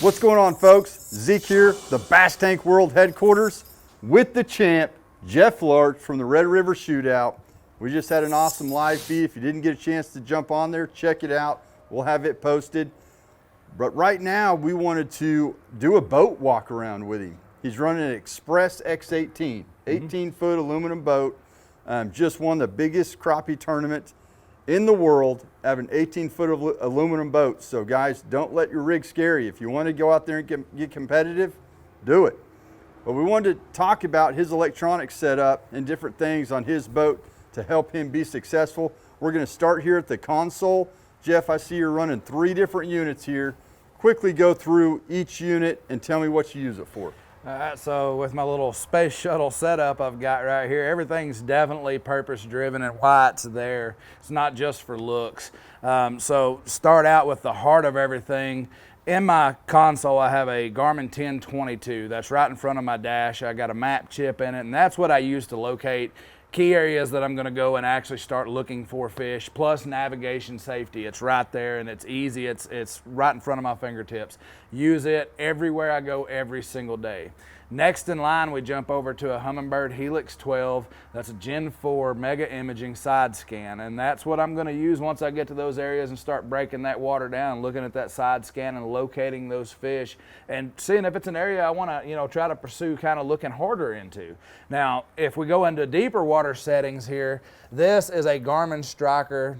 What's going on, folks? Zeke here, the Bass Tank World headquarters with the champ, Jeff Larch from the Red River Shootout. We just had an awesome live feed. If you didn't get a chance to jump on there, check it out. We'll have it posted. But right now, we wanted to do a boat walk around with him. He's running an Express X18, 18-foot aluminum boat. Just won the biggest crappie tournament in the world, have an 18-foot aluminum boat. So guys, don't let your rig scare you. If you want to go out there and get competitive, do it. But we wanted to talk about his electronic setup and different things on his boat to help him be successful. We're going to start here at the console. Jeff, I see you're running 3 different units here. Quickly go through each unit and tell me what you use it for. All right, so with my little space shuttle setup I've got right here, everything's definitely purpose driven and why it's there. It's not just for looks. So start out with the heart of everything. In my console, I have a Garmin 1022. That's right in front of my dash. I got a map chip in it, and that's what I use to locate key areas that I'm going to go and actually start looking for fish, plus navigation safety. It's right there and it's easy. It's right in front of my fingertips. Use it everywhere I go every single day. Next in line, we jump over to a Humminbird Helix 12. That's a Gen 4 mega imaging side scan, and that's what I'm going to use once I get to those areas and start breaking that water down, looking at that side scan and locating those fish and seeing if it's an area I want to, try to pursue, kind of looking harder into. Now, if we go into deeper water settings here, this is a Garmin Striker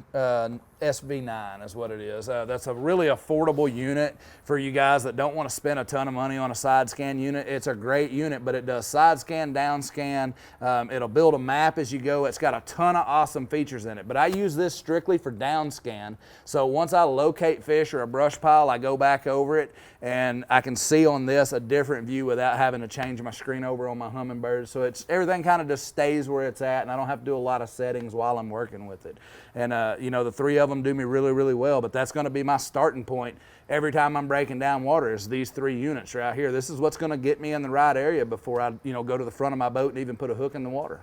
SV9 is what it is. That's a really affordable unit for you guys that don't want to spend a ton of money on a side scan unit. It's a great unit, but it does side scan, down scan. It'll build a map as you go. It's got a ton of awesome features in it, but I use this strictly for down scan. So once I locate fish or a brush pile, I go back over it and I can see on this a different view without having to change my screen over on my Humminbird. So everything kind of just stays where it's at, and I don't have to do a lot of settings while I'm working with it. And the 3 of them do me really, really well, but that's going to be my starting point every time I'm breaking down water is these 3 units right here. This is what's going to get me in the right area before I go to the front of my boat and even put a hook in the water.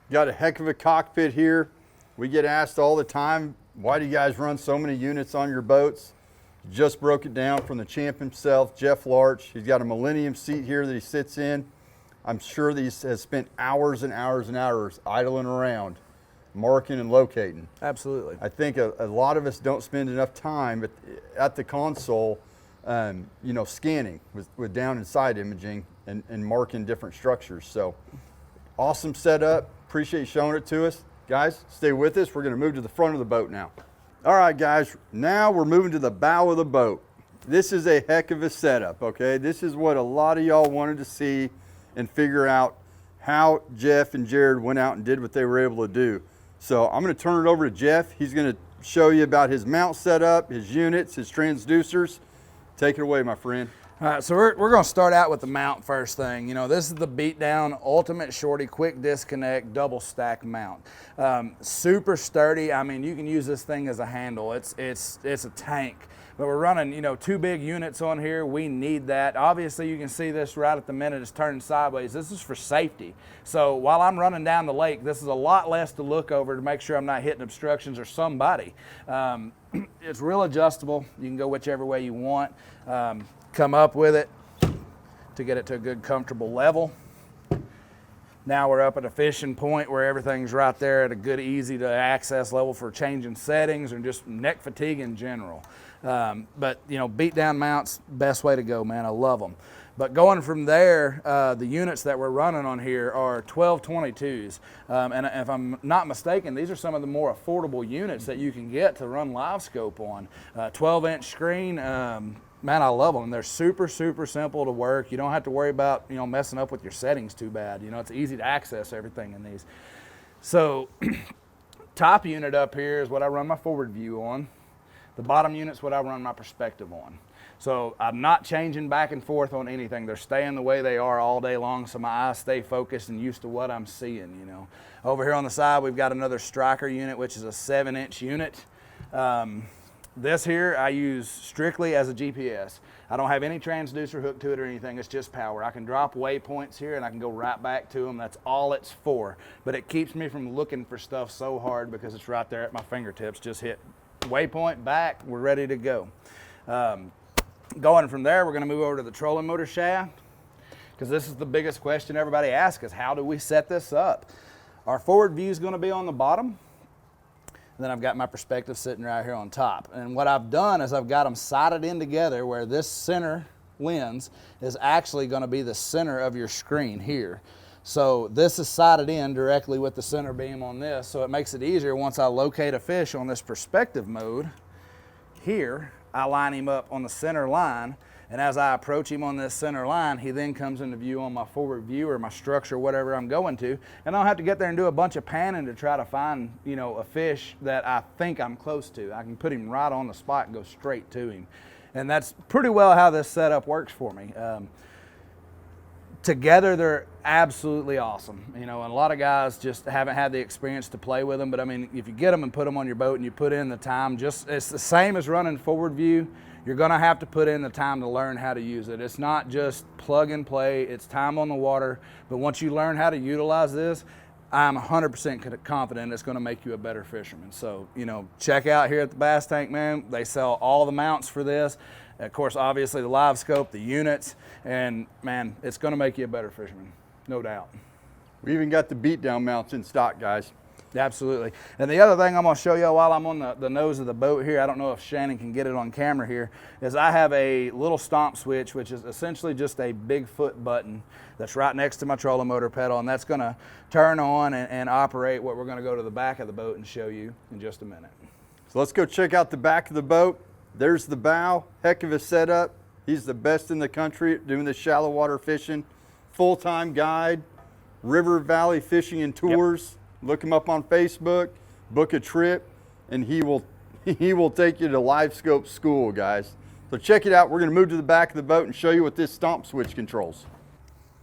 Got a heck of a cockpit here. We get asked all the time, why do you guys run so many units on your boats? Just broke it down from the champ himself, Jeff Larch. He's got a Millennium seat here that he sits in. I'm sure that he has spent hours and hours and hours idling around, marking and locating. Absolutely. I think a lot of us don't spend enough time at the console, scanning with down and side imaging and marking different structures. So awesome setup. Appreciate you showing it to us. Guys, stay with us. We're going to move to the front of the boat now. All right, guys, now we're moving to the bow of the boat. This is a heck of a setup, okay? This is what a lot of y'all wanted to see and figure out how Jeff and Jared went out and did what they were able to do. So I'm going to turn it over to Jeff. He's going to show you about his mount setup, his units, his transducers. Take it away, my friend. All right, so we're going to start out with the mount first thing. This is the Beatdown Ultimate Shorty Quick Disconnect Double Stack Mount. Super sturdy. I mean, you can use this thing as a handle. It's a tank. But we're running, 2 big units on here. We need that. Obviously, you can see this right at the minute it's turning sideways. This is for safety. So while I'm running down the lake, this is a lot less to look over to make sure I'm not hitting obstructions or somebody. It's real adjustable. You can go whichever way you want. Come up with it to get it to a good, comfortable level. Now we're up at a fishing point where everything's right there at a good, easy to access level for changing settings and just neck fatigue in general. But beat down mounts, best way to go, man. I love them. But going from there, the units that we're running on here are 1222s. And if I'm not mistaken, these are some of the more affordable units that you can get to run livescope on. 12-inch screen. Man, I love them. They're super, super simple to work. You don't have to worry about, messing up with your settings too bad. It's easy to access everything in these. So top unit up here is what I run my forward view on. The bottom unit's what I run my perspective on. So I'm not changing back and forth on anything. They're staying the way they are all day long, so my eyes stay focused and used to what I'm seeing, Over here on the side, we've got another Striker unit, which is a 7-inch unit. This here I use strictly as a GPS. I don't have any transducer hooked to it or anything. It's just power. I can drop waypoints here and I can go right back to them. That's all it's for. But it keeps me from looking for stuff so hard because it's right there at my fingertips. Just hit waypoint back, we're ready to go. Going from there, we're going to move over to the trolling motor shaft, because this is the biggest question everybody asks is, how do we set this up? Our forward view is going to be on the bottom. And then I've got my perspective sitting right here on top. And what I've done is I've got them sighted in together where this center lens is actually going to be the center of your screen here. So this is sighted in directly with the center beam on this, so it makes it easier once I locate a fish on this perspective mode. Here, I line him up on the center line, and as I approach him on this center line, he then comes into view on my forward view or my structure, whatever I'm going to, and I don't have to get there and do a bunch of panning to try to find, you know, a fish that I think I'm close to. I can put him right on the spot and go straight to him. And that's pretty well how this setup works for me. Together, they're absolutely awesome. You know, and a lot of guys just haven't had the experience to play with them, but I mean, if you get them and put them on your boat and you put in the time, it's the same as running forward view. You're gonna have to put in the time to learn how to use it. It's not just plug and play, it's time on the water. But once you learn how to utilize this, I'm 100% confident it's gonna make you a better fisherman. So, you know, check out here at the Bass Tank, man. They sell all the mounts for this. Of course, obviously the live scope, the units, and man, it's gonna make you a better fisherman, no doubt. We even got the beat down mounts in stock, guys. Absolutely. And the other thing I'm going to show you while I'm on the nose of the boat here, I don't know if Shannon can get it on camera here, is I have a little stomp switch, which is essentially just a Bigfoot button that's right next to my trolling motor pedal, and that's going to turn on and operate what we're going to go to the back of the boat and show you in just a minute. So let's go check out the back of the boat. There's the bow, heck of a setup. He's the best in the country at doing the shallow water fishing, full-time guide, river valley fishing and tours. Yep. Look him up on Facebook, book a trip, and he will take you to livescope school, guys. So check it out. We're going to move to the back of the boat and show you what this stomp switch controls.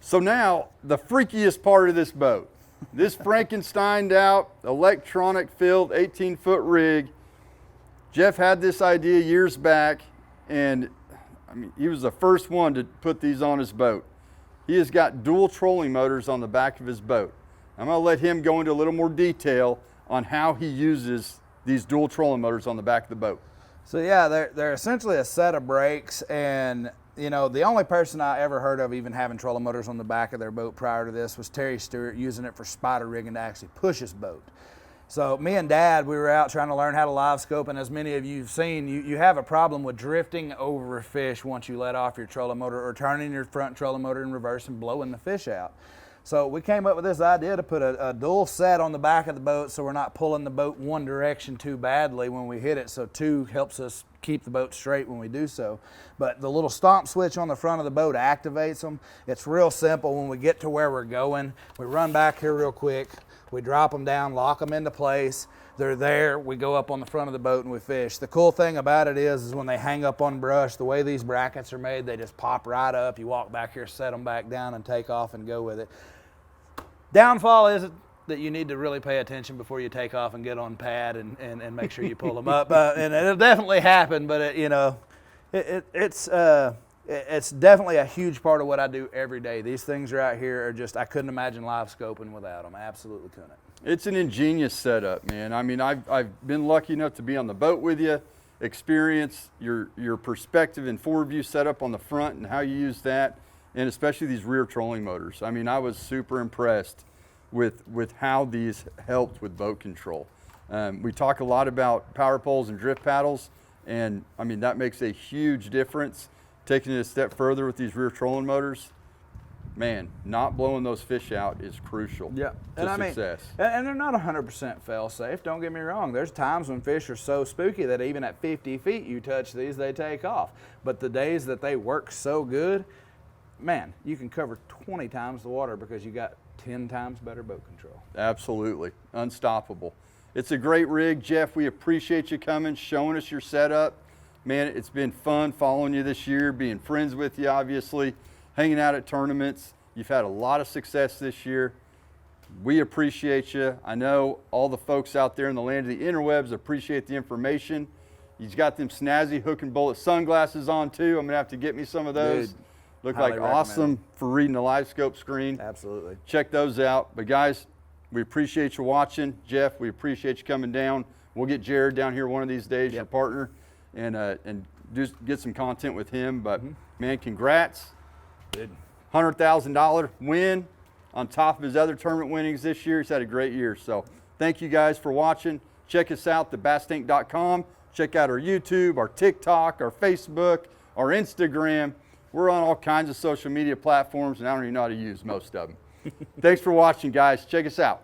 So now, the freakiest part of this boat. This Frankensteined out, electronic filled 18-foot rig. Jeff had this idea years back, and I mean, he was the first one to put these on his boat. He has got dual trolling motors on the back of his boat. I'm going to let him go into a little more detail on how he uses these dual trolling motors on the back of the boat. So yeah, they're essentially a set of brakes, and you know, the only person I ever heard of even having trolling motors on the back of their boat prior to this was Terry Stewart, using it for spider rigging to actually push his boat. So me and Dad, we were out trying to learn how to live scope, and as many of you have seen, you have a problem with drifting over a fish once you let off your trolling motor, or turning your front trolling motor in reverse and blowing the fish out. So we came up with this idea to put a dual set on the back of the boat so we're not pulling the boat one direction too badly when we hit it. So two helps us keep the boat straight when we do so. But the little stomp switch on the front of the boat activates them. It's real simple. When we get to where we're going, we run back here real quick. We drop them down, lock them into place. They're there. We go up on the front of the boat and we fish. The cool thing about it is when they hang up on brush, the way these brackets are made, they just pop right up. You walk back here, set them back down, and take off and go with it. Downfall is that you need to really pay attention before you take off and get on pad and make sure you pull them up. And it'll definitely happen, but it's definitely a huge part of what I do every day. These things right here are just, I couldn't imagine live scoping without them. I absolutely couldn't. It's an ingenious setup, man. I mean, I've been lucky enough to be on the boat with you, experience your perspective and forward view setup on the front and how you use that, and especially these rear trolling motors. I mean, I was super impressed with how these helped with boat control. We talk a lot about power poles and drift paddles, and I mean, that makes a huge difference. Taking it a step further with these rear trolling motors, man, not blowing those fish out is crucial to success. And they're not 100% fail safe, don't get me wrong. There's times when fish are so spooky that even at 50 feet you touch these, they take off. But the days that they work so good, man, you can cover 20 times the water because you got 10 times better boat control. Absolutely, unstoppable. It's a great rig, Jeff. We appreciate you coming, showing us your setup. Man, it's been fun following you this year, being friends with you, obviously, hanging out at tournaments. You've had a lot of success this year. We appreciate you. I know all the folks out there in the land of the interwebs appreciate the information. You've got them snazzy hook and bullet sunglasses on too. I'm gonna have to get me some of those. Dude, look like awesome for reading the live scope screen. Absolutely. Check those out. But guys, we appreciate you watching. Jeff, we appreciate you coming down. We'll get Jared down here one of these days, your partner. and just get some content with him. But man, congrats. Good. $100,000 win on top of his other tournament winnings this year. He's had a great year. So thank you guys for watching. Check us out, thebastank.com. Check out our YouTube, our TikTok, our Facebook, our Instagram. We're on all kinds of social media platforms, and I don't even know how to use most of them. Thanks for watching, guys. Check us out.